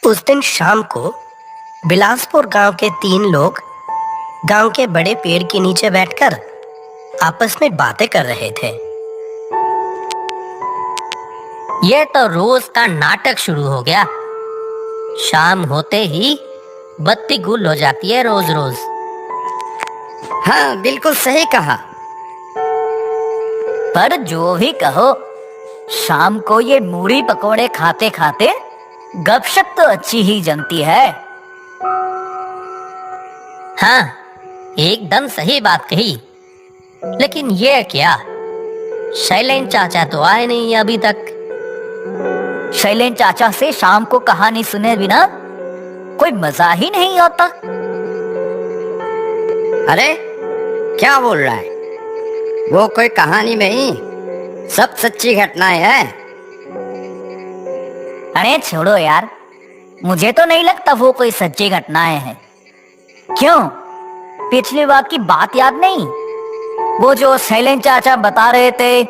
उस दिन शाम को बिलासपुर गांव के 3 लोग गांव के बड़े पेड़ के नीचे बैठकर आपस में बातें कर रहे थे। यह तो रोज का नाटक शुरू हो गया। शाम होते ही बत्ती गुल हो जाती है रोज रोज। हाँ, बिल्कुल सही कहा। पर जो भी कहो, शाम को ये मूढ़ी पकोड़े खाते खाते गपशप तो अच्छी ही जमती है। हाँ, एकदम सही बात कही। लेकिन ये क्या, शैलेन चाचा तो आए नहीं अभी तक। शैलेन चाचा से शाम को कहानी सुने बिना कोई मजा ही नहीं आता। अरे क्या बोल रहा है? वो कोई कहानी नहीं, सब सच्ची घटनाएं हैं। अरे छोड़ो यार, मुझे तो नहीं लगता वो कोई सच्ची घटनाएं हैं। क्यों, पिछली बार की बात याद नहीं? वो जो शैलेन चाचा बता रहे थे,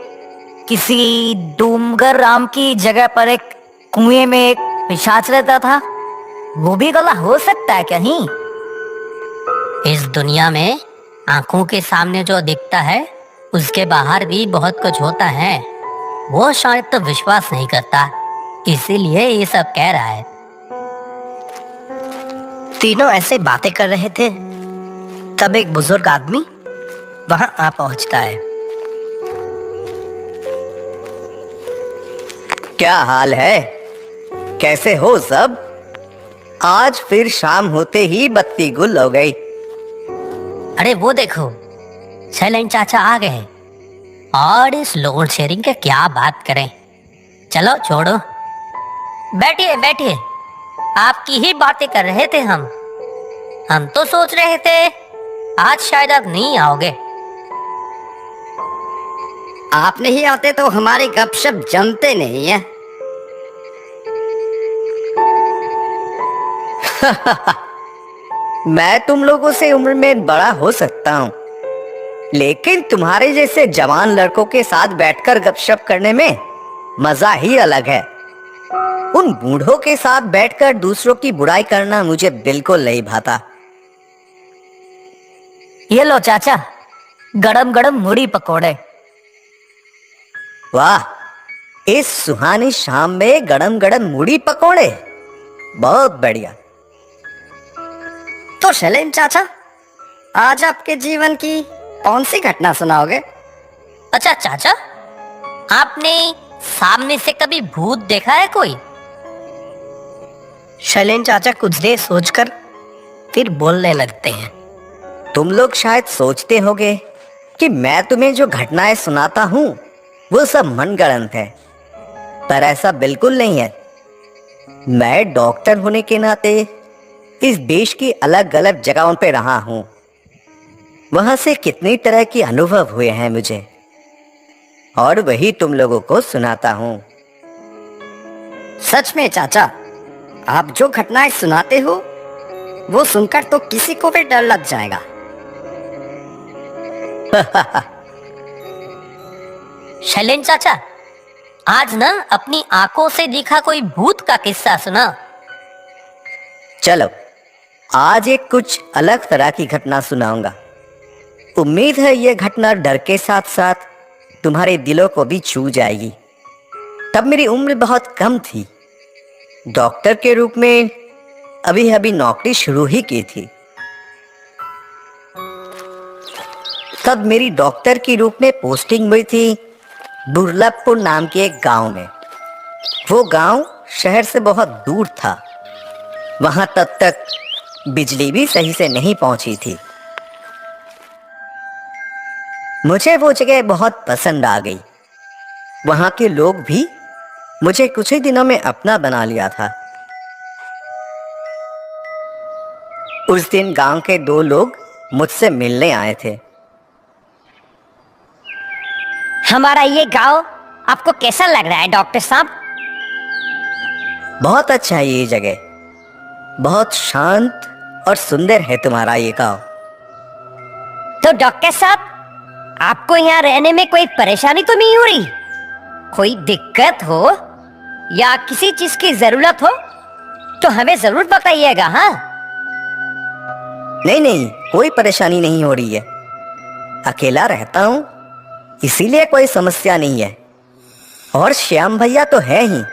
किसी डूमगर राम की जगह पर एक कुएं में एक पिशाच रहता था। वो भी गला हो सकता है कहीं? इस दुनिया में आंखों के सामने जो दिखता है उसके बाहर भी बहुत कुछ होता है। वो शायद तो विश्वास नहीं करता, इसीलिए ये सब कह रहा है। तीनों ऐसे बातें कर रहे थे, तब एक बुजुर्ग आदमी वहां आ पहुंचता है। क्या हाल है? कैसे हो सब? आज फिर शाम होते ही बत्ती गुल हो गई। अरे वो देखो, शैलेन चाचा आ गए। और इस लोड शेयरिंग के क्या बात करें। चलो छोड़ो, बैठिए बैठिए। आपकी ही बातें कर रहे थे हम तो सोच रहे थे आज शायद आप नहीं आओगे। आप नहीं आते तो हमारे गपशप जमते नहीं है। मैं तुम लोगों से उम्र में बड़ा हो सकता हूँ, लेकिन तुम्हारे जैसे जवान लड़कों के साथ बैठकर गपशप करने में मजा ही अलग है। उन बूढ़ों के साथ बैठकर दूसरों की बुराई करना मुझे बिल्कुल नहीं भाता। ये लो चाचा, गरम गरम मूढ़ी पकोड़े। वाह, इस सुहानी शाम में गरम गरम मूढ़ी पकोड़े, बहुत बढ़िया। तो शैलेन चाचा, आज आपके जीवन की कौन सी घटना सुनाओगे? अच्छा चाचा, आपने सामने से कभी भूत देखा है कोई? शैलेन चाचा कुछ देर सोचकर फिर बोलने लगते हैं। तुम लोग शायद सोचते होगे कि मैं तुम्हें जो घटनाएं सुनाता हूँ वो सब मनगढ़ंत है, पर ऐसा बिल्कुल नहीं है। मैं डॉक्टर होने के नाते इस देश की अलग अलग जगहों पे रहा हूँ। वहां से कितनी तरह के अनुभव हुए हैं मुझे, और वही तुम लोगों को सुनाता हूँ। सच में चाचा, आप जो घटनाएं सुनाते हो वो सुनकर तो किसी को भी डर लग जाएगा। शैलेन चाचा, आज ना अपनी आंखों से देखा कोई भूत का किस्सा सुना। चलो, आज एक कुछ अलग तरह की घटना सुनाऊंगा। उम्मीद है यह घटना डर के साथ साथ तुम्हारे दिलों को भी छू जाएगी। तब मेरी उम्र बहुत कम थी, डॉक्टर के रूप में अभी अभी नौकरी शुरू ही की थी। तब मेरी डॉक्टर के रूप में पोस्टिंग हुई थी दुर्लभपुर नाम के एक गांव में। वो गांव शहर से बहुत दूर था, वहां तब तक बिजली भी सही से नहीं पहुंची थी। मुझे वो जगह बहुत पसंद आ गई। वहां के लोग भी मुझे कुछ ही दिनों में अपना बना लिया था। उस दिन गांव के 2 लोग मुझसे मिलने आए थे। हमारा ये गांव आपको कैसा लग रहा है डॉक्टर साहब? बहुत अच्छा है ये जगह, बहुत शांत और सुंदर है तुम्हारा ये गांव। तो डॉक्टर साहब, आपको यहाँ रहने में कोई परेशानी तो नहीं हो रही? कोई दिक्कत हो या किसी चीज की जरूरत हो तो हमें जरूर बताइएगा। हाँ, नहीं नहीं, कोई परेशानी नहीं हो रही है। अकेला रहता हूं, इसीलिए कोई समस्या नहीं है। और श्याम भैया तो है ही,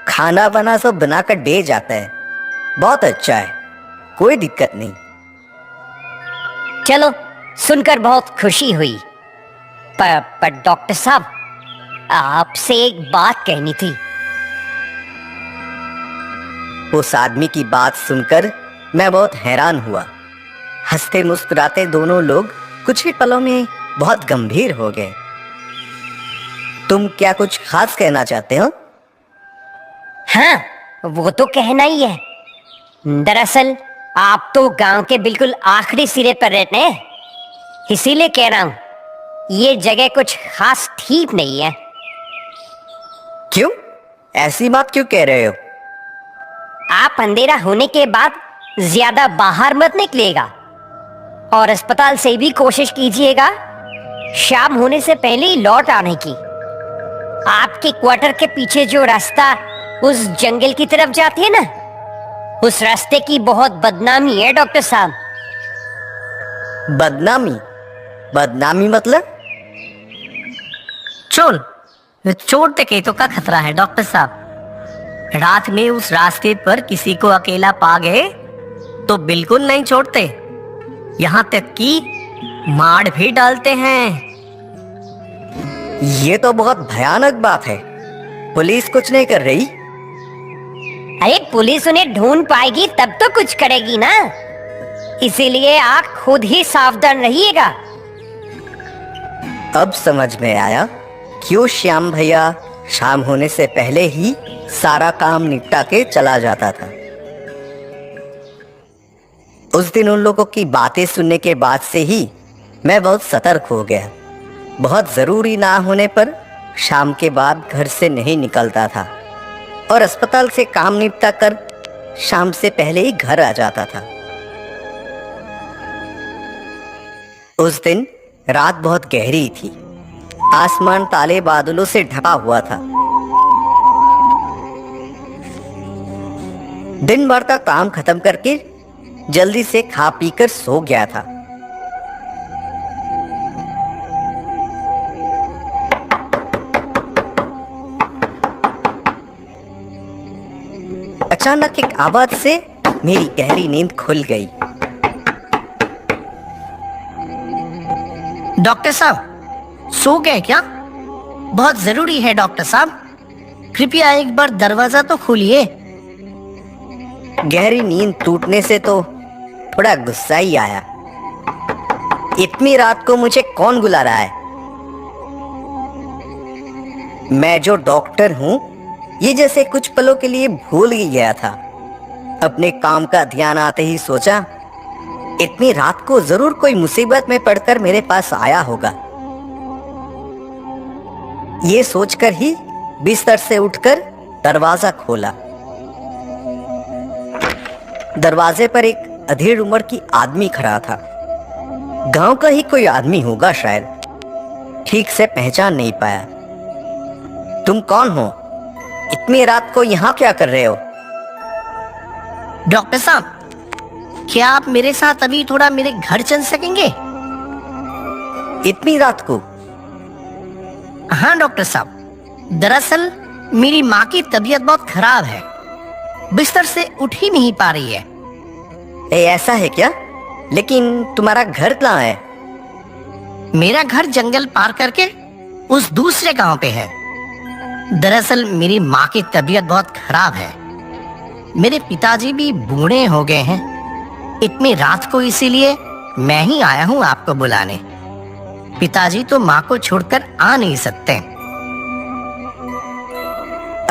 खाना बना सब बनाकर दे जाता है। बहुत अच्छा है, कोई दिक्कत नहीं। चलो, सुनकर बहुत खुशी हुई। पर डॉक्टर साहब, आपसे एक बात कहनी थी। उस आदमी की बात सुनकर मैं बहुत हैरान हुआ। हंसते मुस्कुराते दोनों लोग कुछ ही पलों में बहुत गंभीर हो गए। तुम क्या कुछ खास कहना चाहते हो? हाँ, वो तो कहना ही है। दरअसल आप तो गांव के बिल्कुल आखिरी सिरे पर रहते हैं, इसीलिए कह रहा हूं, ये जगह कुछ खास ठीक नहीं है। क्यों? ऐसी बात क्यों कह रहे हो? आप अंधेरा होने के बाद ज्यादा बाहर मत निकलेगा और अस्पताल से भी कोशिश कीजिएगा शाम होने से पहले ही लौट आने की। आपके क्वार्टर के पीछे जो रास्ता उस जंगल की तरफ जाती है ना, उस रास्ते की बहुत बदनामी है डॉक्टर साहब। बदनामी? बदनामी मतलब? चोट के तो का खतरा है डॉक्टर साहब। रात में उस रास्ते पर किसी को अकेला पा गए तो बिल्कुल नहीं छोड़ते, यहाँ तक कि मार भी डालते हैं। ये तो बहुत भयानक बात है। पुलिस कुछ नहीं कर रही? अरे पुलिस उन्हें ढूंढ पाएगी तब तो कुछ करेगी ना, इसीलिए आप खुद ही सावधान रहिएगा। अब समझ में आया क्यों श्याम भैया शाम होने से पहले ही सारा काम निपटा के चला जाता था। उस दिन उन लोगों की बातें सुनने के बाद से ही मैं बहुत सतर्क हो गया। बहुत जरूरी ना होने पर शाम के बाद घर से नहीं निकलता था और अस्पताल से काम निपटा कर शाम से पहले ही घर आ जाता था। उस दिन रात बहुत गहरी थी। आसमान काले बादलों से ढका हुआ था। दिन भर का काम खत्म करके जल्दी से खा पी कर सो गया था। अचानक एक आवाज से मेरी गहरी नींद खुल गई। डॉक्टर साहब सो गए क्या? बहुत जरूरी है डॉक्टर साहब, कृपया एक बार दरवाजा तो खोलिए। गहरी नींद टूटने से तो थोड़ा गुस्सा ही आया। इतनी रात को मुझे कौन बुला रहा है? मैं जो डॉक्टर हूं, ये जैसे कुछ पलों के लिए भूल ही गया था। अपने काम का ध्यान आते ही सोचा इतनी रात को जरूर कोई मुसीबत में पड़कर मेरे पास आया होगा। ये सोचकर ही बिस्तर से उठकर दरवाजा खोला। दरवाजे पर एक अधेड़ उम्र की आदमी खड़ा था। गांव का ही कोई आदमी होगा शायद, ठीक से पहचान नहीं पाया। तुम कौन हो? इतनी रात को यहाँ क्या कर रहे हो? डॉक्टर साहब, क्या आप मेरे साथ अभी थोड़ा मेरे घर चल सकेंगे? इतनी रात को? हाँ डॉक्टर साहब, दरअसल मेरी माँ की तबीयत बहुत खराब है, बिस्तर से उठ ही नहीं पा रही है। ऐसा है क्या? लेकिन तुम्हारा घर कहाँ है? मेरा घर जंगल पार करके उस दूसरे गांव पे है। दरअसल मेरी माँ की तबीयत बहुत खराब है। मेरे पिताजी भी बूढ़े हो गए हैं। इतनी रात को इसीलिए मैं ही आया हूँ आपको बुलाने। पिताजी तो माँ को छोड़कर आ नहीं सकते।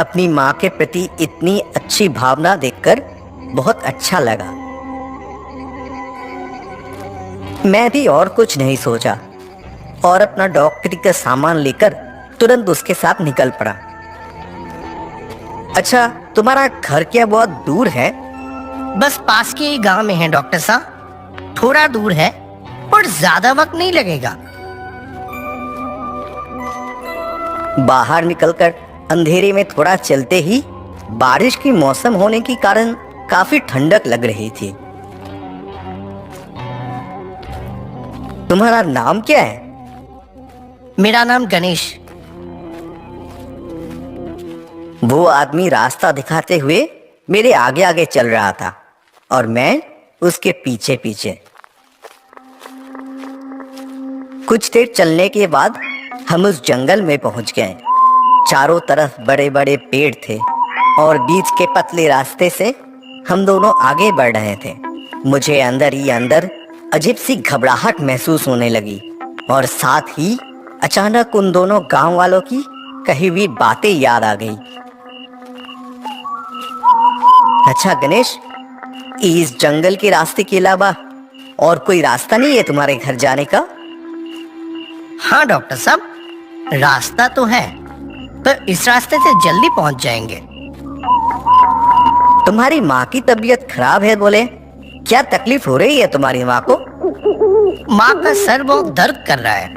अपनी माँ के प्रति इतनी अच्छी भावना देखकर बहुत अच्छा लगा। मैं भी और कुछ नहीं सोचा और अपना डॉक्टरी का सामान लेकर तुरंत उसके साथ निकल पड़ा। अच्छा, तुम्हारा घर क्या बहुत दूर है? बस पास के ही गांव में है डॉक्टर साहब, थोड़ा दूर है और ज्यादा वक्त नहीं लगेगा। बाहर निकलकर अंधेरे में थोड़ा चलते ही बारिश की मौसम होने के कारण काफी ठंडक लग रही थी। तुम्हारा नाम क्या है? मेरा नाम गणेश। वो आदमी रास्ता दिखाते हुए मेरे आगे आगे चल रहा था और मैं उसके पीछे पीछे। कुछ देर चलने के बाद हम उस जंगल में पहुंच गए। चारों तरफ बड़े बड़े पेड़ थे और बीच के पतले रास्ते से हम दोनों आगे बढ़ रहे थे। मुझे अंदर ही अंदर अजीब सी घबराहट महसूस होने लगी और साथ ही अचानक उन दोनों गांव वालों की कही हुई बातें याद आ गई। अच्छा गणेश, इस जंगल के रास्ते के अलावा और कोई रास्ता नहीं है तुम्हारे घर जाने का? हाँ डॉक्टर साहब, रास्ता तो है, पर इस रास्ते से जल्दी पहुंच जाएंगे। तुम्हारी माँ की तबीयत खराब है बोले, क्या तकलीफ हो रही है तुम्हारी माँ को? माँ का सर बहुत दर्द कर रहा है,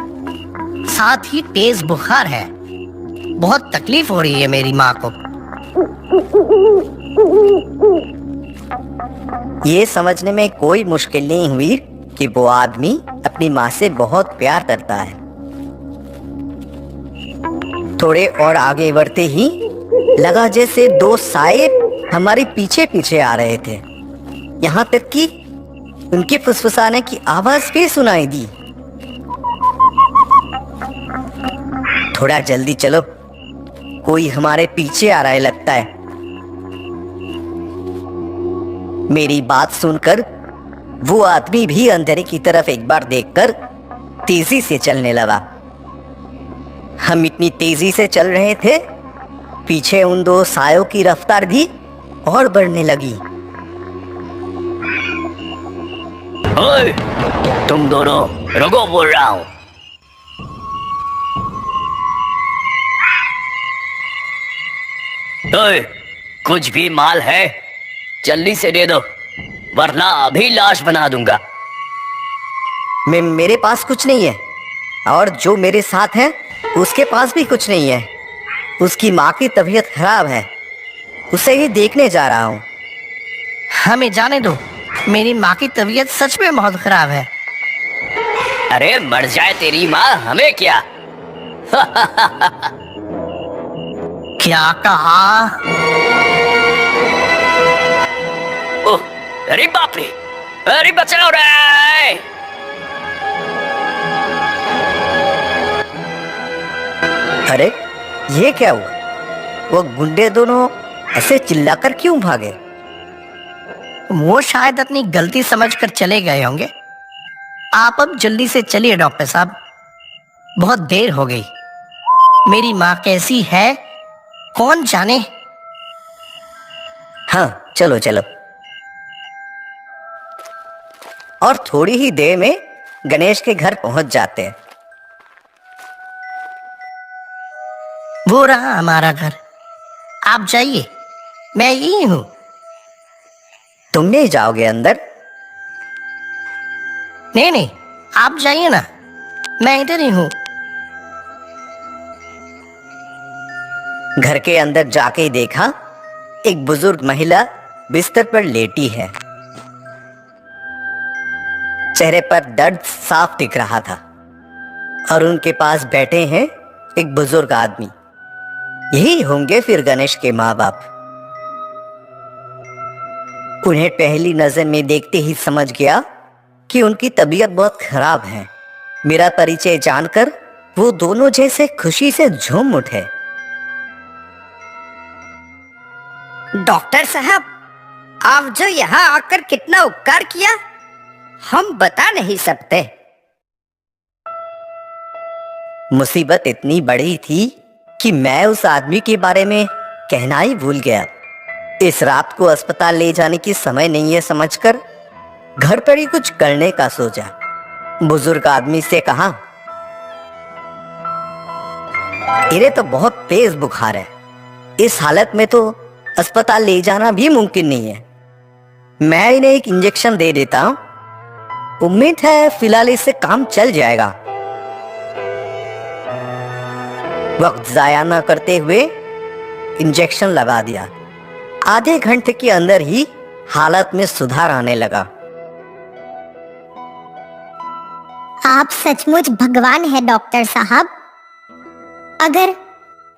साथ ही तेज बुखार है। बहुत तकलीफ हो रही है मेरी माँ को। ये समझने में कोई मुश्किल नहीं हुई कि वो आदमी अपनी माँ से बहुत प्यार करता है। थोड़े और आगे बढ़ते ही लगा जैसे दो साए हमारे पीछे पीछे आ रहे थे। यहाँ तक कि उनके फुसफुसाने की आवाज भी सुनाई दी। थोड़ा जल्दी चलो, कोई हमारे पीछे आ रहा है लगता है। मेरी बात सुनकर वो आदमी भी अंधेरे की तरफ एक बार देखकर तेजी से चलने लगा। हम इतनी तेजी से चल रहे थे, पीछे उन दो सायों की रफ्तार भी और बढ़ने लगी। ओए, तुम दोनों रुको, बोल रहा हूं। ओए, कुछ भी माल है जल्दी से दे दो, वरना अभी लाश बना दूंगा। मेरे पास कुछ नहीं है और जो मेरे साथ है उसके पास भी कुछ नहीं है। उसकी माँ की तबीयत खराब है, उसे ही देखने जा रहा हूँ। हमें जाने दो, मेरी माँ की तबीयत सच में बहुत खराब है। अरे मर जाए तेरी माँ, हमें क्या। क्या कहा? ओह, अरे बाप रे, अरे बचाओ रे। अरे ये क्या हुआ? वो गुंडे दोनों ऐसे चिल्लाकर क्यों भागे? वो शायद अपनी गलती समझकर चले गए होंगे। आप अब जल्दी से चलिए डॉक्टर साहब, बहुत देर हो गई। मेरी माँ कैसी है कौन जाने। हाँ चलो चलो। और थोड़ी ही देर में गणेश के घर पहुंच जाते हैं। वो रहा हमारा घर, आप जाइए, मैं यही हूं। तुम नहीं जाओगे अंदर? नहीं नहीं, आप जाइए ना, मैं इधर ही हूं। घर के अंदर जाके देखा, एक बुजुर्ग महिला बिस्तर पर लेटी है। चेहरे पर दर्द साफ दिख रहा था और उनके पास बैठे हैं एक बुजुर्ग आदमी। यही होंगे फिर गणेश के माँ बाप। उन्हें पहली नजर में देखते ही समझ गया कि उनकी तबीयत बहुत खराब है। मेरा परिचय जानकर वो दोनों जैसे खुशी से झूम उठे। डॉक्टर साहब, आप जो यहाँ आकर कितना उपकार किया, हम बता नहीं सकते। मुसीबत इतनी बड़ी थी कि मैं उस आदमी के बारे में कहना ही भूल गया। इस रात को अस्पताल ले जाने की समय नहीं है समझकर घर पर ही कुछ करने का सोचा। बुजुर्ग आदमी से कहा, इन्हें तो बहुत तेज बुखार है, इस हालत में तो अस्पताल ले जाना भी मुमकिन नहीं है। मैं इन्हें एक इंजेक्शन दे देता हूं, उम्मीद है फिलहाल इससे काम चल जाएगा। वक्त जाया न करते हुए इंजेक्शन लगा दिया आधे घंटे के अंदर ही हालत में सुधार आने लगा। आप सचमुच भगवान है डॉक्टर साहब। अगर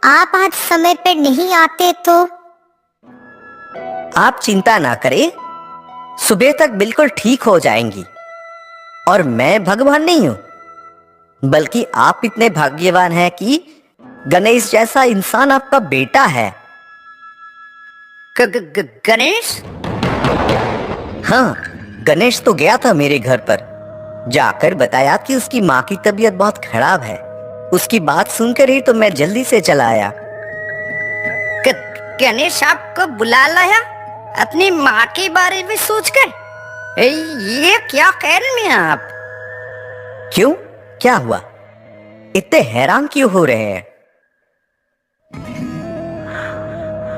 आप आज समय पर नहीं आते तो। आप चिंता ना करें, सुबह तक बिल्कुल ठीक हो जाएंगी। और मैं भगवान नहीं हूं, बल्कि आप इतने भाग्यवान हैं कि गणेश जैसा इंसान आपका बेटा है। गणेश? हाँ, गणेश तो गया था मेरे घर पर, जाकर बताया कि उसकी माँ की तबीयत बहुत खराब है। उसकी बात सुनकर ही तो मैं जल्दी से चला आया। गणेश आपको बुला लाया अपनी माँ के बारे में सोचकर? ये क्या कह रहे हैं आप? क्यों, क्या हुआ? इतने हैरान क्यों हो रहे हैं?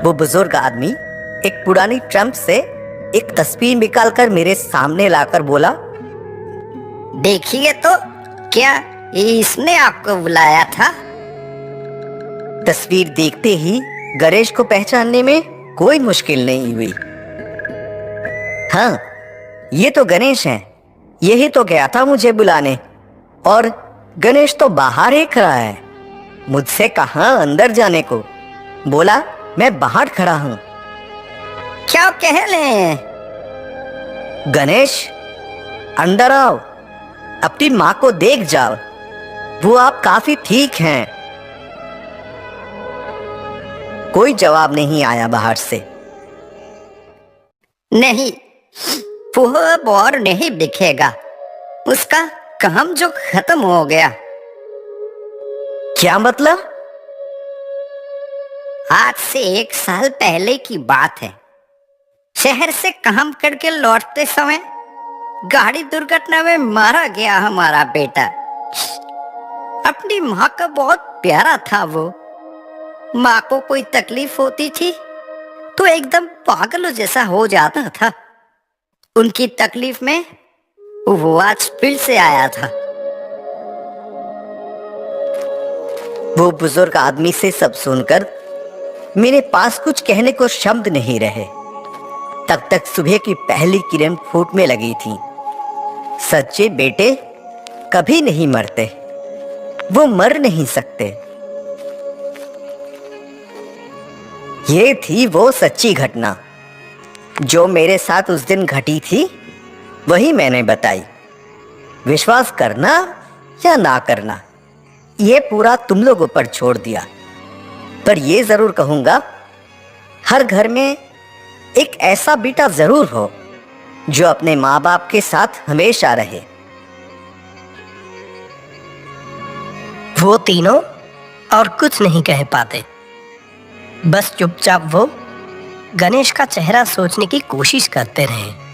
वो बुजुर्ग आदमी एक पुरानी ट्रंप से एक तस्वीर निकालकर मेरे सामने लाकर बोला, देखिए तो, क्या इसने आपको बुलाया था? तस्वीर देखते ही गणेश को पहचानने में कोई मुश्किल नहीं हुई। हाँ, ये तो गणेश हैं। यही तो गया था मुझे बुलाने, और गणेश तो बाहर ही खड़ा है। मुझसे कहा अंदर जाने को, बोला मैं बाहर खड़ा हूं। क्या कह रहे हैं? गणेश, अंदर आओ, अपनी माँ को देख जाओ, वो आप काफी ठीक हैं। कोई जवाब नहीं आया बाहर से। नहीं, वो अब और नहीं दिखेगा। उसका काम जो खत्म हो गया। क्या मतलब? आज से 1 साल पहले की बात है। शहर से काम करके लौटते समय गाड़ी दुर्घटना में मारा गया हमारा बेटा। अपनी माँ का बहुत प्यारा था वो। माँ को कोई तकलीफ होती थी तो एकदम पागलों जैसा हो जाता था। उनकी तकलीफ में वो आज फिर से आया था। वो बुजुर्ग आदमी से सब सुनकर मेरे पास कुछ कहने को शब्द नहीं रहे। तब तक सुबह की पहली किरण फूटने लगी थी। सच्चे बेटे कभी नहीं मरते, वो मर नहीं सकते। ये थी वो सच्ची घटना जो मेरे साथ उस दिन घटी थी। वही मैंने बताई। विश्वास करना या ना करना, ये पूरा तुम लोगों पर छोड़ दिया। पर ये जरूर कहूंगा, हर घर में एक ऐसा बेटा जरूर हो जो अपने माँ बाप के साथ हमेशा रहे। वो तीनों और कुछ नहीं कह पाते। बस चुपचाप वो गणेश का चेहरा सोचने की कोशिश करते रहे।